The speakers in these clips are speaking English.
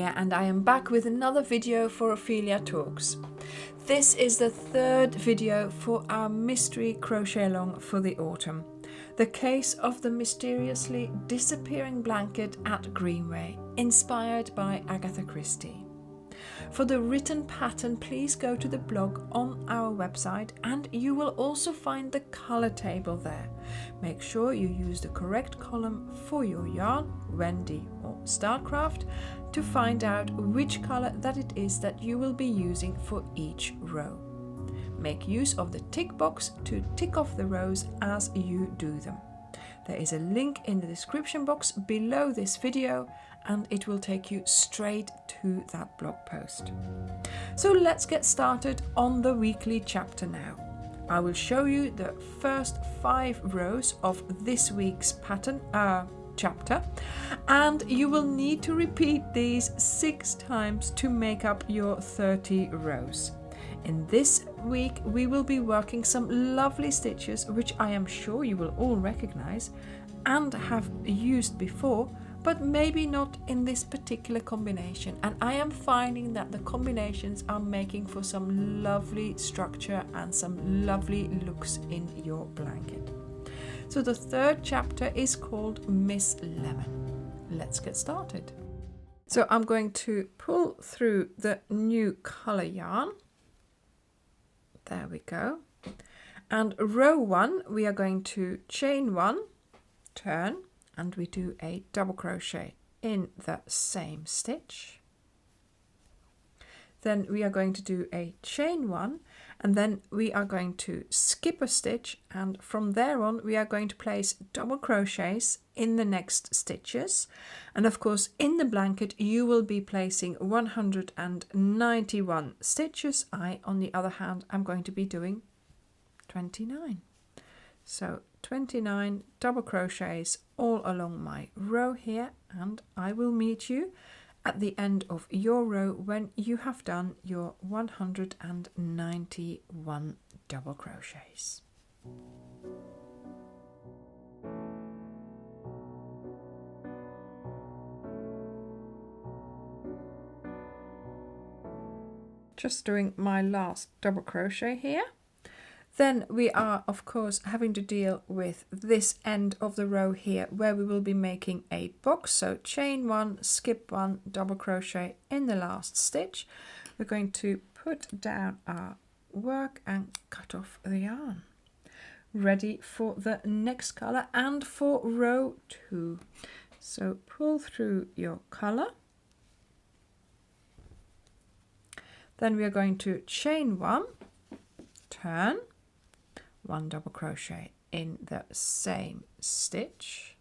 here, and I am back with another video for Ophelia Talks. This is the third video for our mystery crochet along for the autumn. The case of the mysteriously disappearing blanket at Greenway, inspired by Agatha Christie. For the written pattern, please go to the blog on our website and you will also find the colour table there. Make sure you use the correct column for your yarn, Wendy or Starcraft, to find out which colour that it is that you will be using for each row. Make use of the tick box to tick off the rows as you do them. There is a link in the description box below this video and it will take you straight to that blog post. So let's get started on the weekly chapter now. I will show you the first 5 rows of this week's pattern chapter, and you will need to repeat these 6 times to make up your 30 rows. In this week we will be working some lovely stitches which I am sure you will all recognize and have used before, but maybe not in this particular combination, and I am finding that the combinations are making for some lovely structure and some lovely looks in your blanket. So the third chapter is called Miss Lemon. Let's get started. So I'm going to pull through the new color yarn. There we go. And row 1 we are going to chain 1, turn, and we do a double crochet in the same stitch. Then we are going to do a chain 1, and then we are going to skip a stitch, and from there on we are going to place double crochets in the next stitches. And of course in the blanket you will be placing 191 stitches. I, on the other hand, am going to be doing 29. So 29 double crochets all along my row here, and I will meet you at the end of your row when you have done your 191 double crochets. Just doing my last double crochet here. Then we are of course having to deal with this end of the row here where we will be making a box. So chain 1, skip 1, double crochet in the last stitch. We're going to put down our work and cut off the yarn. Ready for the next color and for row 2. So pull through your color. Then we are going to chain 1, turn, 1 double crochet in the same stitch,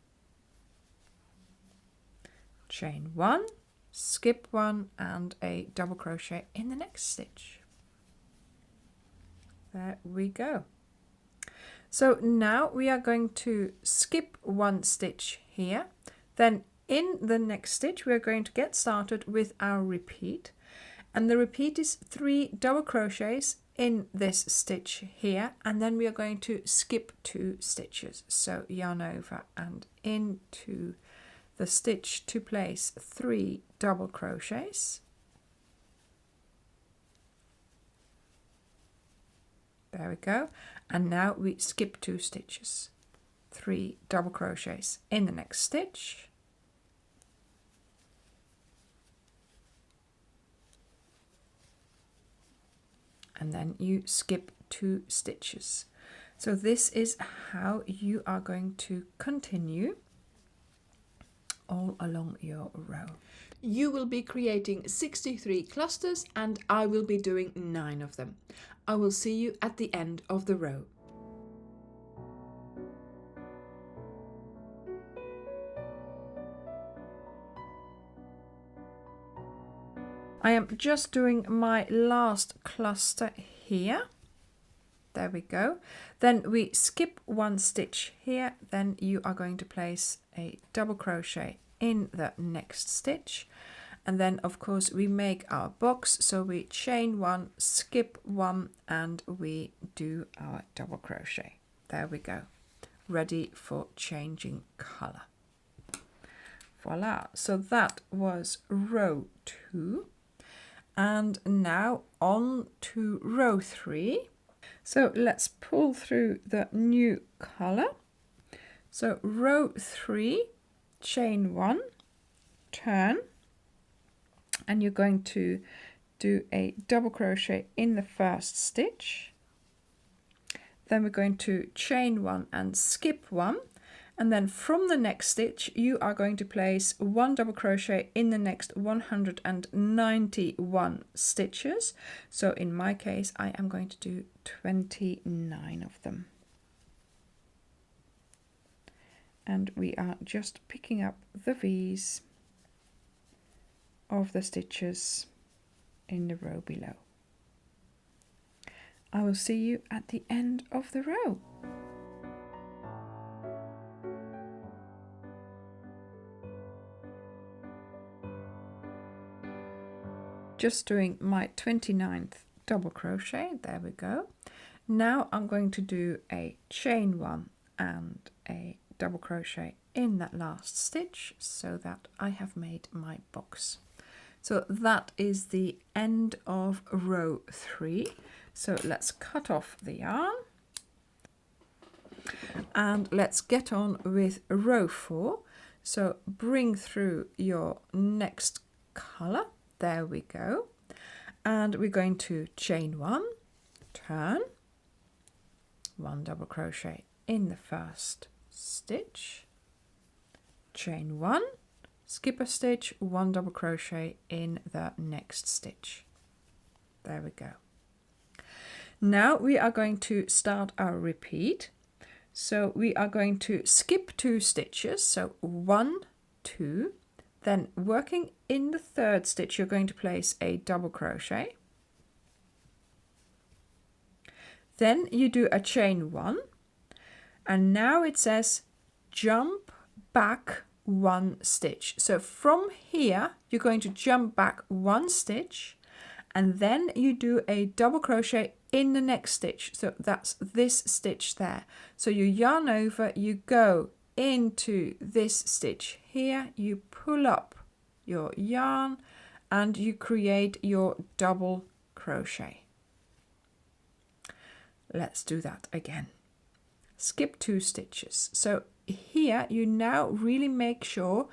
chain 1, skip 1 and a double crochet in the next stitch. There we go. So now we are going to skip 1 stitch here, then in the next stitch we are going to get started with our repeat, and the repeat is 3 double crochets in this stitch here, and then we are going to skip 2 stitches. So yarn over and into the stitch to place 3 double crochets. There we go. And now we skip 2 stitches, 3 double crochets in the next stitch. And then you skip 2 stitches. So this is how you are going to continue all along your row. You will be creating 63 clusters and I will be doing 9 of them. I will see you at the end of the row. I am just doing my last cluster here. There we go. Then we skip 1 stitch here. Then you are going to place a double crochet in the next stitch. And then of course we make our box. So we chain 1, skip 1 and we do our double crochet. There we go. Ready for changing color. Voila, so that was row 2. And now on to row 3. So let's pull through the new color. So row 3, chain 1, turn, and you're going to do a double crochet in the first stitch. Then we're going to chain 1 and skip 1. And then from the next stitch, you are going to place 1 double crochet in the next 191 stitches. So in my case, I am going to do 29 of them. And we are just picking up the V's of the stitches in the row below. I will see you at the end of the row. Just doing my 29th double crochet, there we go. Now I'm going to do a chain 1 and a double crochet in that last stitch so that I have made my box. So that is the end of row 3. So let's cut off the yarn and let's get on with row 4. So bring through your next color. There we go. And we're going to chain 1, turn, 1 double crochet in the first stitch, chain 1, skip a stitch, 1 double crochet in the next stitch. There we go. Now we are going to start our repeat. So we are going to skip 2 stitches, so 1, 2, then working in the third stitch, you're going to place a double crochet. Then you do a chain 1, and now it says jump back 1 stitch. So from here, you're going to jump back 1 stitch, and then you do a double crochet in the next stitch. So that's this stitch there. So you yarn over, you go into this stitch here, you pull up your yarn and you create your double crochet. Let's do that again. Skip 2 stitches. So here you now really make sure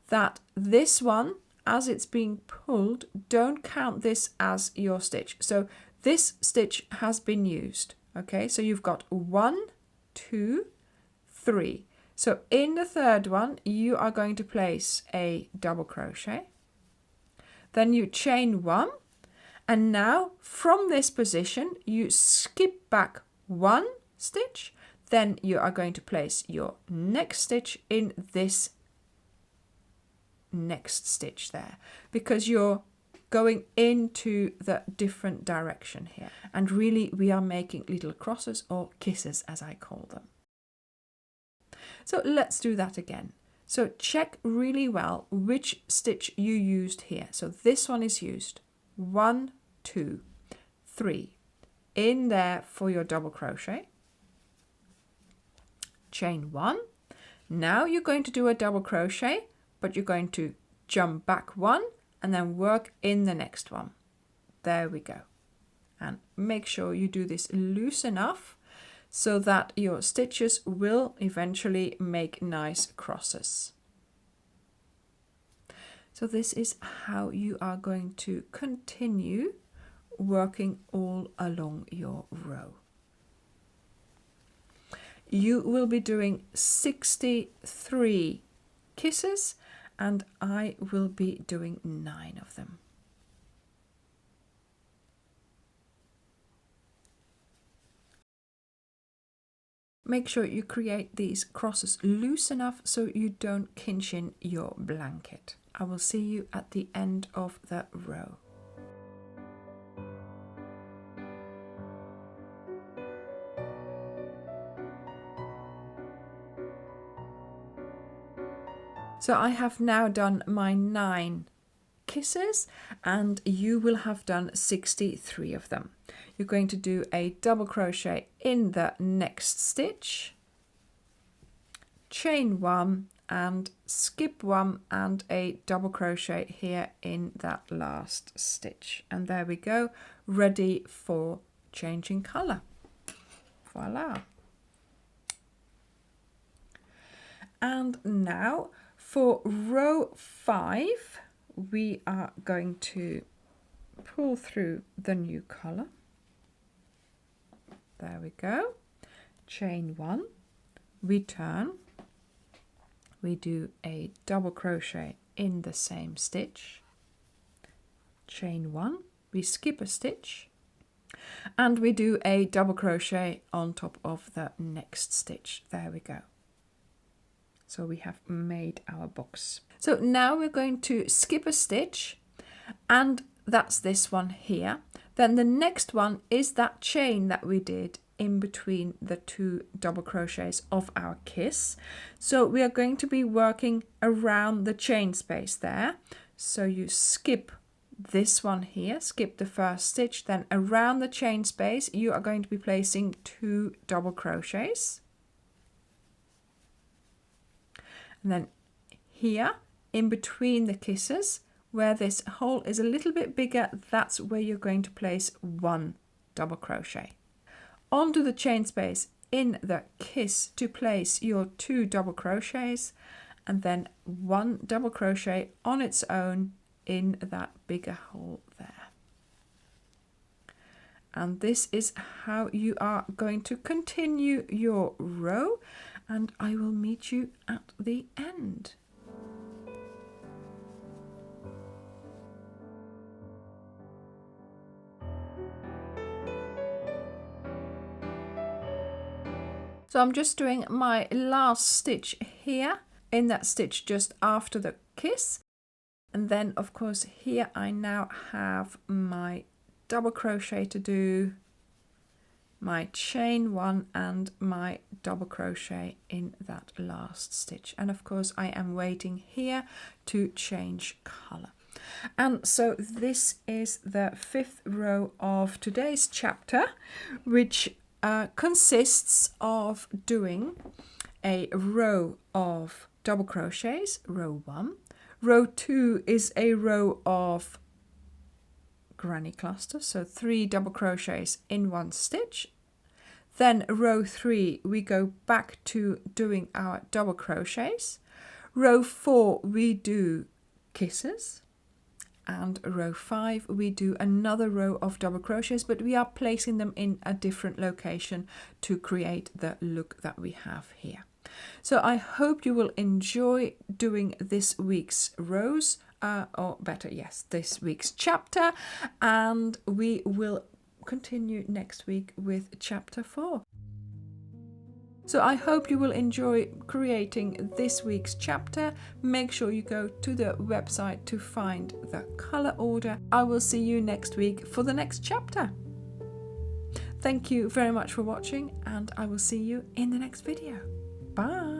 that this one, as it's being pulled, don't count this as your stitch. So this stitch has been used. Okay, so you've got 1, 2, 3. So in the third one, you are going to place a double crochet. Then you chain 1. And now from this position, you skip back 1 stitch. Then you are going to place your next stitch in this next stitch there, because you're going into the different direction here. And really, we are making little crosses or kisses, as I call them. So let's do that again. So check really well which stitch you used here. So this one is used. 1, 2, 3. In there for your double crochet. Chain 1. Now you're going to do a double crochet, but you're going to jump back 1 and then work in the next one. There we go. And make sure you do this loose enough so that your stitches will eventually make nice crosses. So this is how you are going to continue working all along your row. You will be doing 63 kisses and I will be doing 9 of them. Make sure you create these crosses loose enough so you don't kinch in your blanket. I will see you at the end of the row. So I have now done my 9 kisses and you will have done 63 of them. You're going to do a double crochet in the next stitch, chain 1 and skip one and a double crochet here in that last stitch, and there we go, ready for changing color. Voila. And now for row 5 we are going to pull through the new color. There we go. Chain 1, we turn, we do a double crochet in the same stitch, chain 1, we skip a stitch, and we do a double crochet on top of the next stitch. There we go. So we have made our box. So now we're going to skip a stitch, and that's this one here. Then the next one is that chain that we did in between the 2 double crochets of our kiss. So we are going to be working around the chain space there. So you skip this one here, skip the first stitch, then around the chain space you are going to be placing 2 double crochets. And then here in between the kisses, where this hole is a little bit bigger, that's where you're going to place 1 double crochet. Onto the chain space in the kiss to place your 2 double crochets, and then 1 double crochet on its own in that bigger hole there. And this is how you are going to continue your row, and I will meet you at the end. So I'm just doing my last stitch here in that stitch just after the kiss, and then of course here I now have my double crochet to do, my chain 1 and my double crochet in that last stitch, and of course I am waiting here to change color. And so this is the 5th row of today's chapter, which consists of doing a row of double crochets, row 1. Row 2 is a row of granny clusters, so 3 double crochets in 1 stitch. Then row 3 we go back to doing our double crochets. Row 4 we do kisses. And row 5 we do another row of double crochets, but we are placing them in a different location to create the look that we have here. So I hope you will enjoy doing this week's rows, or better, yes, this week's chapter, and we will continue next week with chapter 4. So I hope you will enjoy creating this week's chapter. Make sure you go to the website to find the color order. I will see you next week for the next chapter. Thank you very much for watching, and I will see you in the next video. Bye!